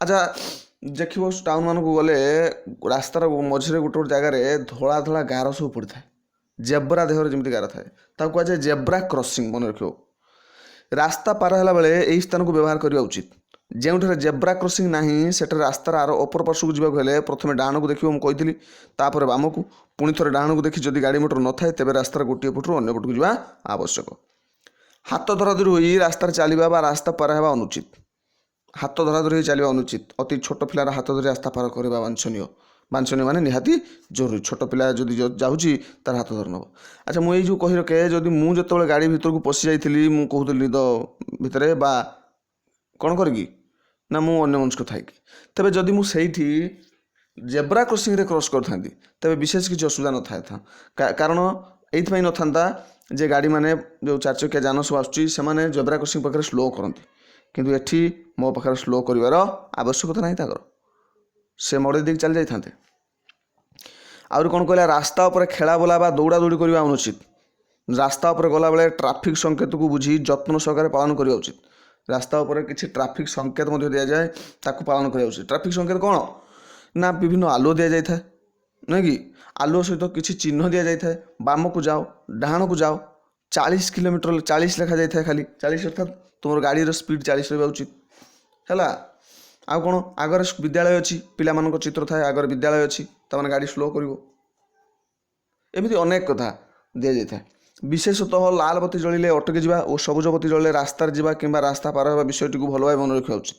Speaker 1: ଆଚ୍ଛା ଦେଖିବ, ଟାଉନ ମାନଙ୍କୁ ଗଲେ ରାସ୍ତାର ମଝିରେ ଗୋଟେ ଗୋଟେ ଜାଗାରେ ଧଳା ଧଳା ଗାର ସବୁ ପଡ଼ିଥାଏ, ଜେବ୍ରା ଦେହରେ ଯେମିତି ଗାର ଥାଏ, ତାକୁ କୁହାଯାଏ ଜେବ୍ରା କ୍ରସିଂ। ମନେ ରଖିବ, ରାସ୍ତା ପାର ହେଲା ବେଳେ ଏହି ସ୍ଥାନକୁ ବ୍ୟବହାର କରିବା ଉଚିତ। ଯେଉଁଠାରେ ଜେବ୍ରା କ୍ରସିଂ ନାହିଁ, ସେଠାରେ ରାସ୍ତାର ଅପର ପାର୍ଶ୍ୱକୁ ଯିବାକୁ ହେଲେ ପ୍ରଥମେ ଡାହାଣକୁ ଦେଖିବ, ମୁଁ କହିଥିଲି, ତାପରେ ବାମକୁ, ପୁଣି ଥରେ ଡାହାଣକୁ ଦେଖି ଯଦି ଗାଡ଼ି ମଟର ନଥାଏ ତେବେ ରାସ୍ତାର ଗୋଟିଏ ପଟରୁ ଅନ୍ୟ ପଟକୁ ଯିବା ଆବଶ୍ୟକ। ହାତ ଧରାଧରି ହୋଇ ରାସ୍ତାରେ ଚାଲିବା ବା ରାସ୍ତା ପାର ହେବା ଅନୁଚିତ। ହାତ ଧରାଧରି ହୋଇ ଚାଲିବା ଅନୁଚିତ। ଅତି ଛୋଟ ପିଲାର ହାତ ଧରି ରାସ୍ତା ପାର କରିବା ବାଞ୍ଛନୀୟ। ବାଞ୍ଛନୀୟ ମାନେ ନିହାତି ଜରୁରୀ। ଛୋଟ ପିଲା ଯଦି ଯାଉଛି ତାର ହାତ ଧରି ନେବ। ଆଚ୍ଛା ମୁଁ ଏଇ ଯେଉଁ କହି ରଖେ, ଯଦି ମୁଁ ଯେତେବେଳେ ଗାଡ଼ି ଭିତରକୁ ପଶି ଯାଇଥିଲି, ମୁଁ କହୁଥିଲି ନିଦ ଭିତରେ ବା କ'ଣ କରିକି ନା ମୁଁ ଅନ୍ୟମନସ୍କ ଥାଇକି, ତେବେ ଯଦି ମୁଁ ସେଇଠି ଜେବ୍ରା କ୍ରସିଂରେ କ୍ରସ୍ କରିଥାନ୍ତି ତେବେ ବିଶେଷ କିଛି ଅସୁବିଧା ନଥାଇଥା। କାରଣ ଏଇଥିପାଇଁ ନଥାନ୍ତା ଯେ ଗାଡ଼ିମାନେ ଯେଉଁ ଚାରିଚକିଆ ଯାନ ସବୁ ଆସୁଛି ସେମାନେ ଜେବ୍ରା କ୍ରସିଂ ପାଖରେ ସ୍ଲୋ କରନ୍ତି, କିନ୍ତୁ ଏଠି ମୋ ପାଖରେ ସ୍ଲୋ କରିବାର ଆବଶ୍ୟକତା ନାହିଁ ତାଙ୍କର, ସେ ମଡ଼େଇ ଦେଇକି ଚାଲି ଯାଇଥାନ୍ତେ। ଆହୁରି କ'ଣ କହିଲା, ରାସ୍ତା ଉପରେ ଖେଳା ବୁଲା ବା ଦୌଡ଼ା ଦୌଡ଼ି କରିବା ଅନୁଚିତ। ରାସ୍ତା ଉପରେ ଗଲାବେଳେ ଟ୍ରାଫିକ୍ ସଂକେତକୁ ବୁଝି ଯତ୍ନ ସହକାରେ ପାଳନ କରିବା ଉଚିତ। ରାସ୍ତା ଉପରେ କିଛି ଟ୍ରାଫିକ୍ ସଂକେତ ମଧ୍ୟ ଦିଆଯାଏ, ତାକୁ ପାଳନ କରିବା ଉଚିତ। ଟ୍ରାଫିକ୍ ସଂକେତ କ'ଣ ନା ବିଭିନ୍ନ ଆଲୁଅ ଦିଆଯାଇଥାଏ, ନୁହେଁ କି? ଆଲୁଅ ସହିତ କିଛି ଚିହ୍ନ ଦିଆଯାଇଥାଏ, ବାମକୁ ଯାଅ, ଡାହାଣକୁ ଯାଅ, 40 କିଲୋମିଟର 40 ଲେଖାଯାଇଥାଏ, ଖାଲି 40 ଅର୍ଥାତ୍ ତୁମର ଗାଡ଼ିର ସ୍ପିଡ଼ 40 ରହିବା ଉଚିତ ହେଲା। ଆଉ କ'ଣ, ଆଗରେ ବିଦ୍ୟାଳୟ ଅଛି, ପିଲାମାନଙ୍କ ଚିତ୍ର ଥାଏ, ଆଗରେ ବିଦ୍ୟାଳୟ ଅଛି, ତାମାନେ ଗାଡ଼ି ସ୍ଲୋ କରିବ। ଏମିତି ଅନେକ କଥା ଦିଆଯାଇଥାଏ। ବିଶେଷତଃ ଲାଲ ବତି ଜଳିଲେ ଅଟକି ଯିବା ଓ ସବୁଜ ବତି ଜଳିଲେ ରାସ୍ତାରେ ଯିବା କିମ୍ବା ରାସ୍ତା ପାର ହେବା ବିଷୟଟିକୁ ଭଲ ଭାବେ ମନେ ରଖିବା ଉଚିତ।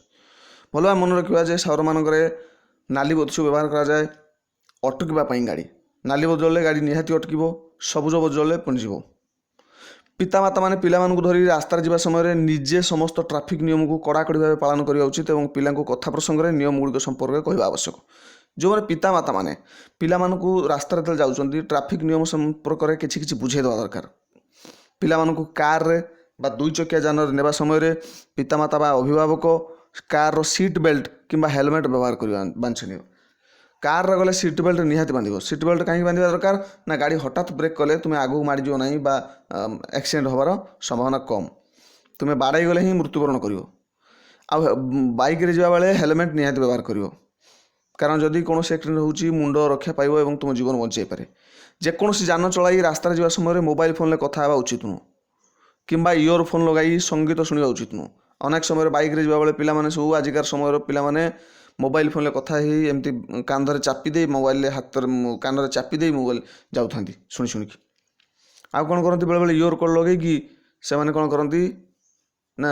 Speaker 1: ଭଲ ଭାବେ ମନେ ରଖିବା ଯେ ସହରମାନଙ୍କରେ ନାଲି ବତି ସବୁ ବ୍ୟବହାର କରାଯାଏ ଅଟକିବା ପାଇଁ। ଗାଡ଼ି ନାଲି ବତି ଜଳିଲେ ଗାଡ଼ି ନିହାତି ଅଟକିବ, ସବୁଜ ବତି ଜଳିଲେ ପୁଣି ଯିବ। ପିତାମାତାମାନେ ପିଲାମାନଙ୍କୁ ଧରି ରାସ୍ତାରେ ଯିବା ସମୟରେ ନିଜେ ସମସ୍ତ ଟ୍ରାଫିକ୍ ନିୟମକୁ କଡ଼ାକଡ଼ି ଭାବେ ପାଳନ କରିବା ଉଚିତ ଏବଂ ପିଲାଙ୍କୁ କଥା ପ୍ରସଙ୍ଗରେ ନିୟମଗୁଡ଼ିକ ସମ୍ପର୍କରେ କହିବା ଆବଶ୍ୟକ। ଯେଉଁମାନେ ପିତାମାତାମାନେ ପିଲାମାନଙ୍କୁ ରାସ୍ତାରେ ଯେତେବେଳେ ଯାଉଛନ୍ତି ଟ୍ରାଫିକ୍ ନିୟମ ସମ୍ପର୍କରେ କିଛି କିଛି ବୁଝାଇ ଦେବା ଦରକାର। ପିଲାମାନଙ୍କୁ କାରରେ ବା ଦୁଇ ଚକିଆ ଯାନରେ ନେବା ସମୟରେ ପିତାମାତା ବା ଅଭିଭାବକ କାରର ସିଟ୍ ବେଲ୍ଟ କିମ୍ବା ହେଲମେଟ୍ ବ୍ୟବହାର କରିବା ବାଞ୍ଛନୀୟ। କାରରେ ଗଲେ ସିଟ୍ ବେଲ୍ଟ ନିହାତି ବାନ୍ଧିବ। ସିଟ୍ ବେଲ୍ଟ କାହିଁକି ବାନ୍ଧିବା ଦରକାର ନା ଗାଡ଼ି ହଠାତ୍ ବ୍ରେକ୍ କଲେ ତୁମେ ଆଗକୁ ମାଡ଼ିଯିବ ନାହିଁ ବା ଆକ୍ସିଡେଣ୍ଟ ହେବାର ସମ୍ଭାବନା କମ୍। ତୁମେ ବାଡ଼େଇ ଗଲେ ହିଁ ମୃତ୍ୟୁବରଣ କରିବ। ଆଉ ବାଇକ୍ରେ ଯିବାବେଳେ ହେଲମେଟ୍ ନିହାତି ବ୍ୟବହାର କରିବ, କାରଣ ଯଦି କୌଣସି ଆକ୍ସିଡେଣ୍ଟ ହେଉଛି ମୁଣ୍ଡ ରକ୍ଷା ପାଇବ ଏବଂ ତୁମ ଜୀବନ ବଞ୍ଚାଇପାରେ। ଯେକୌଣସି ଯାନ ଚଳାଇ ରାସ୍ତାରେ ଯିବା ସମୟରେ ମୋବାଇଲ ଫୋନ୍ରେ କଥା ହେବା ଉଚିତ ନୁହଁ କିମ୍ବା ଇୟର ଫୋନ୍ ଲଗାଇ ସଙ୍ଗୀତ ଶୁଣିବା ଉଚିତ ନୁହଁ। ଅନେକ ସମୟରେ ବାଇକ୍ରେ ଯିବାବେଳେ ପିଲାମାନେ ସବୁ, ଆଜିକାର ସମୟର ପିଲାମାନେ ମୋବାଇଲ ଫୋନ୍ରେ କଥା ହେଇ ଏମିତି କାନ୍ଧରେ ଚାପି ଦେଇ ମୋବାଇଲରେ ହାତରେ କାନରେ ଚାପି ଦେଇ ମୋବାଇଲ ଯାଉଥାନ୍ତି ଶୁଣି ଶୁଣିକି। ଆଉ କ'ଣ କରନ୍ତି, ବେଳେବେଳେ ଇୟର କର୍ଡ଼ ଲଗେଇକି ସେମାନେ କ'ଣ କରନ୍ତି ନା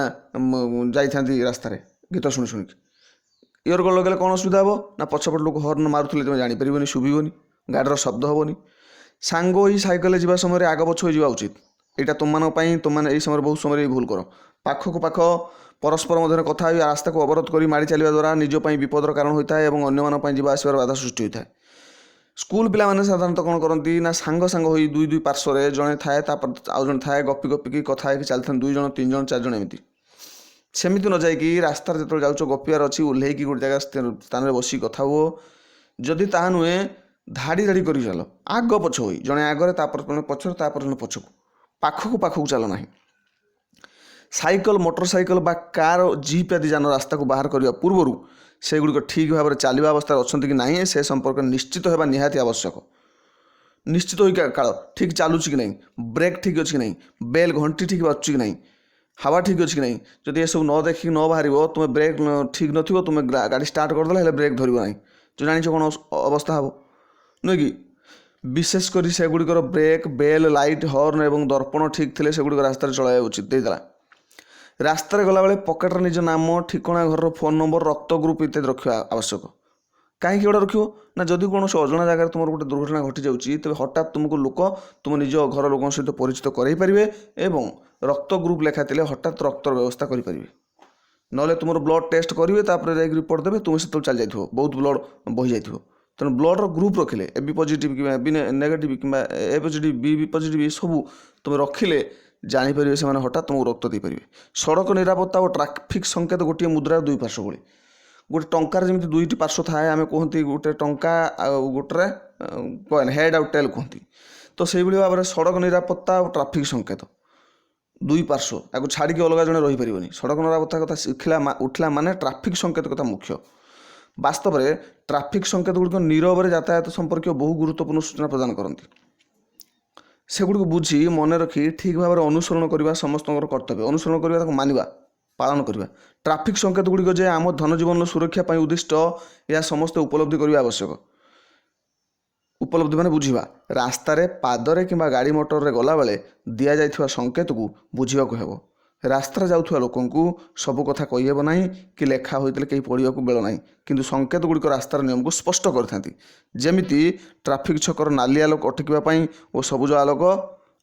Speaker 1: ଯାଇଥାନ୍ତି ରାସ୍ତାରେ ଗୀତ ଶୁଣି ଶୁଣିକି। ଇୟର କର୍ଡ଼ ଲଗେଇଲେ କ'ଣ ଅସୁବିଧା ହେବ ନା ପଛପଟ ଲୋକ ହର୍ନ ମାରୁଥିଲେ ତୁମେ ଜାଣିପାରିବନି, ଶୁଭିବନି, ଗାଡ଼ିର ଶବ୍ଦ ହେବନି। ସାଙ୍ଗ ହୋଇ ସାଇକେଲରେ ଯିବା ସମୟରେ ଆଗ ପଛ ହୋଇଯିବା ଉଚିତ। ଏଇଟା ତୁମମାନଙ୍କ ପାଇଁ, ତୁମମାନେ ଏହି ସମୟରେ ବହୁତ ସମୟରେ ଭୁଲ କର। ପାଖକୁ ପାଖ ପରସ୍ପର ମଧ୍ୟରେ କଥା ହୋଇ ରାସ୍ତାକୁ ଅବରୋଧ କରି ମାଡ଼ି ଚାଲିବା ଦ୍ୱାରା ନିଜ ପାଇଁ ବିପଦର କାରଣ ହୋଇଥାଏ ଏବଂ ଅନ୍ୟମାନଙ୍କ ପାଇଁ ଯିବା ଆସିବାର ବାଧା ସୃଷ୍ଟି ହୋଇଥାଏ। ସ୍କୁଲ ପିଲାମାନେ ସାଧାରଣତଃ କ'ଣ କରନ୍ତି ନା ସାଙ୍ଗ ସାଙ୍ଗ ହୋଇ ଦୁଇ ଦୁଇ ପାର୍ଶ୍ୱରେ ଜଣେ ଥାଏ, ତାପରେ ଆଉ ଜଣେ ଥାଏ, ଗପି ଗପିକି କଥା ହେଇକି ଚାଲିଥାନ୍ତି, 2 ଜଣ 3 ଜଣ 4 ଜଣ ଏମିତି। ସେମିତି ନ ଯାଇକି ରାସ୍ତାରେ ଯେତେବେଳେ ଯାଉଛ ଗପିବାର ଅଛି, ଓହ୍ଲେଇକି ଗୋଟେ ଜାଗା ସ୍ଥାନରେ ବସିକି କଥା ହୁଅ। ଯଦି ତାହା ନୁହେଁ ଧାଡ଼ି ଧାଡ଼ି କରି ଚାଲ, ଆଗ ପଛ ହୋଇ, ଜଣେ ଆଗରେ ତାପରେ ଜଣେ ପଛରେ ତାପରେ ଜଣେ ପଛକୁ, ପାଖକୁ ପାଖକୁ ଚାଲ ନାହିଁ। ସାଇକେଲ, ମୋଟର ସାଇକେଲ ବା କାର, ଜିପ୍ ଆଦି ଯାନ ରାସ୍ତାକୁ ବାହାର କରିବା ପୂର୍ବରୁ ସେଗୁଡ଼ିକ ଠିକ୍ ଭାବରେ ଚାଲିବା ଅବସ୍ଥାରେ ଅଛନ୍ତି କି ନାହିଁ ସେ ସମ୍ପର୍କରେ ନିଶ୍ଚିତ ହେବା ନିହାତି ଆବଶ୍ୟକ। ନିଶ୍ଚିତ ହୋଇ କାଳ ଠିକ୍ ଚାଲୁଛି କି ନାହିଁ, ବ୍ରେକ୍ ଠିକ୍ ଅଛି କି ନାହିଁ, ବେଲ୍ ଘଣ୍ଟି ଠିକ୍ ବାଜୁଛି କି ନାହିଁ, ହାୱା ଠିକ୍ ଅଛି କି ନାହିଁ। ଯଦି ଏସବୁ ନ ଦେଖିକି ନ ବାହାରିବ, ତୁମେ ବ୍ରେକ୍ ଠିକ୍ ନଥିବ, ତୁମେ ଗାଡ଼ି ଷ୍ଟାର୍ଟ କରିଦେଲେ ହେଲେ ବ୍ରେକ୍ ଧରିବ ନାହିଁ। ଜାଣିଛ କ'ଣ ଅବସ୍ଥା ହେବ ନୁହେଁ କି? ବିଶେଷ କରି ସେଗୁଡ଼ିକର ବ୍ରେକ୍, ବେଲ୍, ଲାଇଟ୍, ହର୍ନ ଏବଂ ଦର୍ପଣ ଠିକ୍ ଥିଲେ ସେଗୁଡ଼ିକ ରାସ୍ତାରେ ଚଳାଇବା ଉଚିତ। ଦେଇଦେଲା। ରାସ୍ତାରେ ଗଲାବେଳେ ପକେଟରେ ନିଜ ନାମ, ଠିକଣା, ଘରର ଫୋନ୍ ନମ୍ବର, ରକ୍ତ ଗ୍ରୁପ୍ ଇତ୍ୟାଦି ରଖିବା ଆବଶ୍ୟକ। କାହିଁକି ଏଗୁଡ଼ା ରଖିବ ନା ଯଦି କୌଣସି ଅଜଣା ଜାଗାରେ ତୁମର ଗୋଟେ ଦୁର୍ଘଟଣା ଘଟିଯାଉଛି ତେବେ ହଠାତ୍ ତୁମକୁ ଲୋକ ତୁମ ନିଜ ଘର ଲୋକଙ୍କ ସହିତ ପରିଚିତ କରାଇ ପାରିବେ ଏବଂ ରକ୍ତ ଗ୍ରୁପ୍ ଲେଖା ଥିଲେ ହଠାତ୍ ରକ୍ତର ବ୍ୟବସ୍ଥା କରିପାରିବେ। ନହେଲେ ତୁମର ବ୍ଲଡ଼ ଟେଷ୍ଟ କରିବେ, ତାପରେ ଯାଇକି ରିପୋର୍ଟ ଦେବେ, ତୁମେ ସେତେବେଳେ ଚାଲି ଯାଇଥିବ, ବହୁତ ବ୍ଲଡ଼ ବହିଯାଇଥିବ। ତେଣୁ ବ୍ଲଡ଼ର ଗ୍ରୁପ୍ ରଖିଲେ ଏ ବି ପଜିଟିଭ୍ କିମ୍ବା ବି ନେଗେଟିଭ୍ କିମ୍ବା ଏ ପଜିଟିଭ୍ ବି ପଜିଟିଭ୍ ଏସବୁ ତୁମେ ରଖିଲେ ଜାଣିପାରିବେ ସେମାନେ, ହଠାତ୍ ତୁମକୁ ରକ୍ତ ଦେଇପାରିବେ। ସଡ଼କ ନିରାପତ୍ତା ଓ ଟ୍ରାଫିକ୍ ସଂକେତ ଗୋଟିଏ ମୁଦ୍ରାର ଦୁଇ ପାର୍ଶ୍ୱ ଭଳି। ଗୋଟେ ଟଙ୍କାର ଯେମିତି ଦୁଇଟି ପାର୍ଶ୍ୱ ଥାଏ, ଆମେ କୁହନ୍ତି ଗୋଟେ ଟଙ୍କା ଆଉ ଗୋଟେରେ କଏନ୍, ହେଡ଼୍ ଆଉ ଟେଲ୍ କୁହନ୍ତି। ତ ସେଇଭଳି ଭାବରେ ସଡ଼କ ନିରାପତ୍ତା ଆଉ ଟ୍ରାଫିକ୍ ସଂକେତ ଦୁଇ ପାର୍ଶ୍ୱ, ଆକୁ ଛାଡ଼ିକି ଅଲଗା ଜଣେ ରହିପାରିବନି। ସଡ଼କ ନିରାପତ୍ତା କଥା ଉଠିଲା ମାନେ ଟ୍ରାଫିକ୍ ସଂକେତ କଥା ମୁଖ୍ୟ। ବାସ୍ତବରେ ଟ୍ରାଫିକ୍ ସଂକେତ ଗୁଡ଼ିକ ନୀରବରେ ଯାତାୟାତ ସମ୍ପର୍କୀୟ ବହୁ ଗୁରୁତ୍ୱପୂର୍ଣ୍ଣ ସୂଚନା ପ୍ରଦାନ କରନ୍ତି। ସେଗୁଡ଼ିକୁ ବୁଝି ମନେ ରଖି ଠିକ୍ ଭାବରେ ଅନୁସରଣ କରିବା ସମସ୍ତଙ୍କର କର୍ତ୍ତବ୍ୟ। ଅନୁସରଣ କରିବା, ତାକୁ ମାନିବା, ପାଳନ କରିବା। ଟ୍ରାଫିକ୍ ସଂକେତ ଗୁଡ଼ିକ ଯେ ଆମ ଧନଜୀବନର ସୁରକ୍ଷା ପାଇଁ ଉଦ୍ଦିଷ୍ଟ, ଏହା ସମସ୍ତେ ଉପଲବ୍ଧି କରିବା ଆବଶ୍ୟକ। ଉପଲବ୍ଧି ମାନେ ବୁଝିବା। ରାସ୍ତାରେ ପାଦରେ କିମ୍ବା ଗାଡ଼ି ମଟରରେ ଗଲାବେଳେ ଦିଆଯାଇଥିବା ସଂକେତକୁ ବୁଝିବାକୁ ହେବ। ରାସ୍ତାରେ ଯାଉଥିବା ଲୋକଙ୍କୁ ସବୁ କଥା କହିହେବ ନାହିଁ କି ଲେଖା ହୋଇଥିଲେ କେହି ପଢ଼ିବାକୁ ବେଳ ନାହିଁ, କିନ୍ତୁ ସଂକେତ ଗୁଡ଼ିକ ରାସ୍ତାର ନିୟମକୁ ସ୍ପଷ୍ଟ କରିଥାନ୍ତି। ଯେମିତି ଟ୍ରାଫିକ୍ ଛକର ନାଲି ଆଲୋକ ଅଟକିବା ପାଇଁ ଓ ସବୁଜ ଆଲୋକ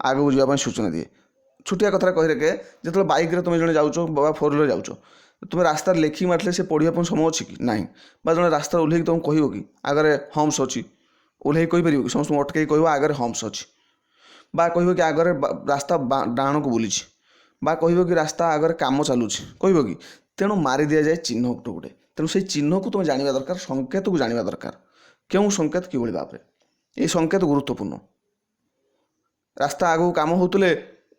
Speaker 1: ଆଗକୁ ଯିବା ପାଇଁ ସୂଚନା ଦିଏ। ଛୋଟିଆ କଥାରେ କହିଲେ ଯେତେବେଳେ ବାଇକ୍ରେ ତୁମେ ଜଣେ ଯାଉଛ ବା ଫୋର୍ ହ୍ୱିଲର ଯାଉଛ, ତୁମେ ରାସ୍ତାରେ ଲେଖିକି ମାରିଥିଲେ ସେ ପଢ଼ିବା ପାଇଁ ସମୟ ଅଛି କି? ନାହିଁ। ବା ଜଣେ ରାସ୍ତାରେ ଓହ୍ଲେଇକି ତୁମକୁ କହିବ କି ଆଗରେ ହମ୍ସ ଅଛି, ଓହ୍ଲେଇକି କହିପାରିବ କି? ସମସ୍ତଙ୍କୁ ଅଟକେଇକି କହିବ ଆଗରେ ହମ୍ସ ଅଛି। ବା କହିବ କି ଆଗରେ ରାସ୍ତା ଡାହାଣକୁ ବୁଲିଛି, ବା କହିବ କି ରାସ୍ତା ଆଗରେ କାମ ଚାଲୁଛି, କହିବ କି? ତେଣୁ ମାରି ଦିଆଯାଏ ଚିହ୍ନ ଗୋଟେ ଗୋଟେ। ତେଣୁ ସେଇ ଚିହ୍ନକୁ ତୁମେ ଜାଣିବା ଦରକାର, ସଂକେତକୁ ଜାଣିବା ଦରକାର। କେଉଁ ସଂକେତ କିଭଳି ଭାବରେ, ଏଇ ସଂକେତ ଗୁରୁତ୍ୱପୂର୍ଣ୍ଣ। ରାସ୍ତା ଆଗକୁ କାମ ହେଉଥିଲେ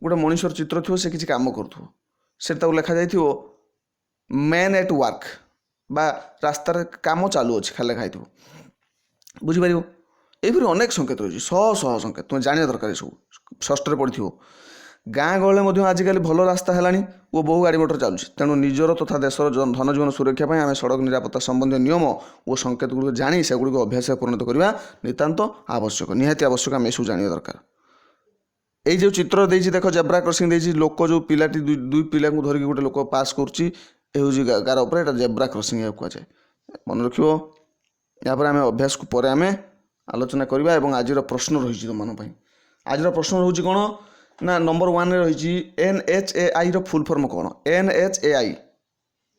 Speaker 1: ଗୋଟେ ମଣିଷର ଚିତ୍ର ଥିବ, ସେ କିଛି କାମ କରୁଥିବ, ସେଠି ତାକୁ ଲେଖାଯାଇଥିବ ମ୍ୟାନ୍ ଏଟ୍ ୱାର୍କ, ବା ରାସ୍ତାରେ କାମ ଚାଲୁଅଛି ଖାଲି ଲେଖା ହେଇଥିବ, ବୁଝିପାରିବ? ଏହିପରି ଅନେକ ସଂକେତ ରହିଛି, ଶହ ଶହ ସଂକେତ, ତୁମେ ଜାଣିବା ଦରକାର। ଏସବୁ ଷଷ୍ଠରେ ପଢ଼ିଥିବ। ଗାଁ ଗହଳିରେ ମଧ୍ୟ ଆଜିକାଲି ଭଲ ରାସ୍ତା ହେଲାଣି ଓ ବହୁ ଗାଡ଼ି ମଟର ଚାଲୁଛି। ତେଣୁ ନିଜର ତଥା ଦେଶର ଧନଜୀବନ ସୁରକ୍ଷା ପାଇଁ ଆମେ ସଡ଼କ ନିରାପତ୍ତା ସମ୍ବନ୍ଧୀୟ ନିୟମ ଓ ସଂକେତ ଗୁଡ଼ିକ ଜାଣି ସେଗୁଡ଼ିକ ଅଭ୍ୟାସରେ ପରିଣତ କରିବା ନିତାନ୍ତ ଆବଶ୍ୟକ, ନିହାତି ଆବଶ୍ୟକ। ଆମେ ଏସବୁ ଜାଣିବା ଦରକାର। ଏଇ ଯେଉଁ ଚିତ୍ର ଦେଇଛି ଦେଖ, ଜେବ୍ରା କ୍ରସିଂ ଦେଇଛି। ଲୋକ ଯେଉଁ ପିଲାଟି ଦୁଇ ପିଲାଙ୍କୁ ଧରିକି ଗୋଟେ ଲୋକ ପାସ୍ କରୁଛି, ଏ ହେଉଛି ଗାର ଉପରେ, ଏଇଟା ଜେବ୍ରା କ୍ରସିଂ ଏହାକୁ କୁହାଯାଏ। ମନେ ରଖିବ। ଏହାପରେ ଆମେ ଅଭ୍ୟାସକୁ ପରେ ଆମେ ଆଲୋଚନା କରିବା। ଏବଂ ଆଜିର ପ୍ରଶ୍ନ ରହିଛି ତୁମମାନଙ୍କ ପାଇଁ। ଆଜିର ପ୍ରଶ୍ନ ରହୁଛି କ'ଣ ନା, ନମ୍ବର 1ରେ ରହିଛି NHAIର ଫୁଲ୍ ଫର୍ମ କ'ଣ? NHAI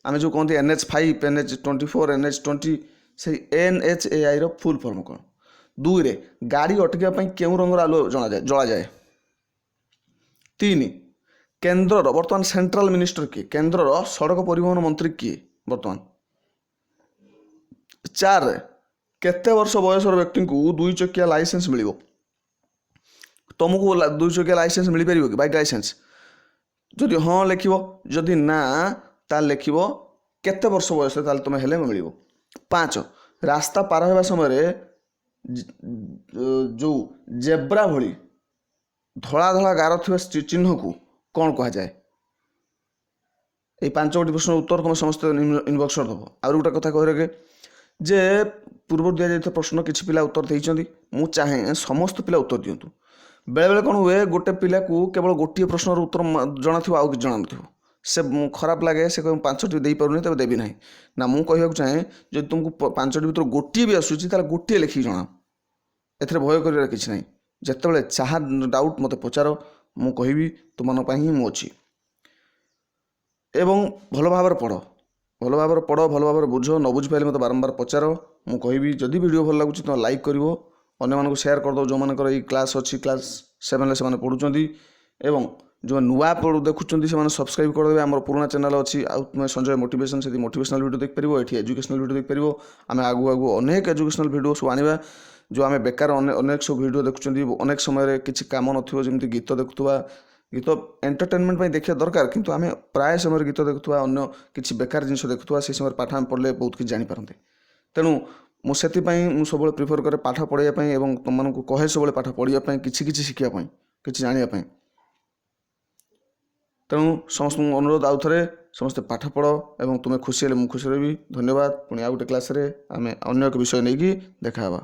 Speaker 1: ଆମେ ଯେଉଁ କହନ୍ତି NH5, NH24, NH20, ସେଇ NHAIର ଫୁଲ୍ ଫର୍ମ କ'ଣ? 2ରେ ଗାଡ଼ି ଅଟକିବା ପାଇଁ କେଉଁ ରଙ୍ଗର ଆଲୁଅ ଜଳାଯାଏ? 3 କେନ୍ଦ୍ରର ବର୍ତ୍ତମାନ ସେଣ୍ଟ୍ରାଲ ମିନିଷ୍ଟର କିଏ? କେନ୍ଦ୍ରର ସଡ଼କ ପରିବହନ ମନ୍ତ୍ରୀ କିଏ ବର୍ତ୍ତମାନ? 4 କେତେ ବର୍ଷ ବୟସର ବ୍ୟକ୍ତିଙ୍କୁ 2 ଚକିଆ ଲାଇସେନ୍ସ ମିଳିବ? ତୁମକୁ 2 ଚକିଆ ଲାଇସେନ୍ସ ମିଳିପାରିବ କି, ବାଇକ୍ ଲାଇସେନ୍ସ? ଯଦି ହଁ ଲେଖିବ, ଯଦି ନା ତାହେଲେ ଲେଖିବ କେତେ ବର୍ଷ ବୟସରେ, ତାହେଲେ ତୁମେ ହେଲେ ମିଳିବ। 5 ରାସ୍ତା ପାର ହେବା ସମୟରେ ଯେଉଁ ଜେବ୍ରା ଭଳି ଧଳା ଧଳା ଗାର ଥିବା ଚିହ୍ନକୁ କ'ଣ କୁହାଯାଏ? ଏଇ 5ଟି ପ୍ରଶ୍ନର ଉତ୍ତର ତୁମେ ସମସ୍ତେ ଇନବକ୍ସରେ ଦେବ। ଆହୁରି ଗୋଟେ କଥା କହିଲେ ଯେ ପୂର୍ବରୁ ଦିଆଯାଇଥିବା ପ୍ରଶ୍ନ କିଛି ପିଲା ଉତ୍ତର ଦେଇଛନ୍ତି, ମୁଁ ଚାହେଁ ସମସ୍ତ ପିଲା ଉତ୍ତର ଦିଅନ୍ତୁ। ବେଳେବେଳେ କ'ଣ ହୁଏ, ଗୋଟେ ପିଲାକୁ କେବଳ ଗୋଟିଏ ପ୍ରଶ୍ନର ଉତ୍ତର ଜଣାଥିବ, ଆଉ କିଛି ଜଣାନଥିବ, ସେ ଖରାପ ଲାଗେ, ସେ କହିବ 5ଟି ଦେଇପାରୁନି ତେବେ ଦେବି ନାହିଁ। ନା, ମୁଁ କହିବାକୁ ଚାହେଁ ଯଦି ତୁମକୁ 5ଟି ଭିତରୁ ଗୋଟିଏ ବି ଆସୁଛି ତାହେଲେ ଗୋଟିଏ ଲେଖିକି ଜଣାଅ। ଏଥିରେ ଭୟ କରିବାର କିଛି ନାହିଁ। ଯେତେବେଳେ ଯାହା ଡାଉଟ୍ ମୋତେ ପଚାର, ମୁଁ କହିବି, ତୁମମାନଙ୍କ ପାଇଁ ହିଁ ମୁଁ ଅଛି। ଏବଂ ଭଲ ଭାବରେ ପଢ଼, ଭଲ ଭାବରେ ପଢ଼, ଭଲ ଭାବରେ ବୁଝ। ନ ବୁଝିପାରିଲେ ମୋତେ ବାରମ୍ବାର ପଚାର, ମୁଁ କହିବି। ଯଦି ଭିଡ଼ିଓ ଭଲ ଲାଗୁଛି ତୁମେ ଲାଇକ୍ କରିବ, ଅନ୍ୟମାନଙ୍କୁ ସେୟାର କରିଦେବ। ଯେଉଁମାନଙ୍କର ଏଇ କ୍ଲାସ୍ ଅଛି, କ୍ଲାସ୍ 7ରେ ସେମାନେ ପଢ଼ୁଛନ୍ତି, ଏବଂ ଯେଉଁ ନୂଆ ଦେଖୁଛନ୍ତି ସେମାନେ ସବସ୍କ୍ରାଇବ୍ କରିଦେବେ। ଆମର ପୁରୁଣା ଚ୍ୟାନେଲ୍ ଅଛି, ଆଉ ତୁମେ ସଞ୍ଜୟ ମୋଟିଭେସନ୍, ସେଠି ମୋଟିଭେସନାଲ୍ ଭିଡ଼ିଓ ଦେଖିପାରିବ, ଏଠି ଏଜୁକେସନାଲ୍ ଭିଡ଼ିଓ ଦେଖିପାରିବ। ଆମେ ଆଗକୁ ଅନେକ ଏଜୁକେସନାଲ୍ ଭିଡ଼ିଓ ସବୁ ଆଣିବା। ଯେଉଁ ଆମେ ବେକାର ଅନେକ ସବୁ ଭିଡ଼ିଓ ଦେଖୁଛନ୍ତି, ଅନେକ ସମୟରେ କିଛି କାମ ନଥିବ, ଯେମିତି ଗୀତ ଦେଖୁଥିବା, ଗୀତ ଏଣ୍ଟରଟେନମେଣ୍ଟ ପାଇଁ ଦେଖିବା ଦରକାର, କିନ୍ତୁ ଆମେ ପ୍ରାୟ ସମୟରେ ଗୀତ ଦେଖୁଥିବା, ଅନ୍ୟ କିଛି ବେକାର ଜିନିଷ ଦେଖୁଥିବା, ସେହି ସମୟରେ ପାଠ ଆମେ ପଢ଼ିଲେ ବହୁତ କିଛି ଜାଣିପାରନ୍ତେ। ତେଣୁ ମୁଁ ସେଥିପାଇଁ ମୁଁ ସବୁବେଳେ ପ୍ରିଫର କରେ ପାଠ ପଢ଼ିବା ପାଇଁ, ଏବଂ ତୁମମାନଙ୍କୁ କହେ ସବୁବେଳେ ପାଠ ପଢ଼ିବା ପାଇଁ, କିଛି କିଛି ଶିଖିବା ପାଇଁ, କିଛି ଜାଣିବା ପାଇଁ। ତେଣୁ ସମସ୍ତଙ୍କୁ ଅନୁରୋଧ, ଆଉ ଥରେ ସମସ୍ତେ ପାଠ ପଢ଼ ଏବଂ ତୁମେ ଖୁସି ହେଲେ ମୁଁ ଖୁସି ରହିବି। ଧନ୍ୟବାଦ। ପୁଣି ଆଉ ଗୋଟେ କ୍ଲାସ୍ରେ ଆମେ ଅନ୍ୟ ଏକ ବିଷୟ ନେଇକି ଦେଖା ହେବା।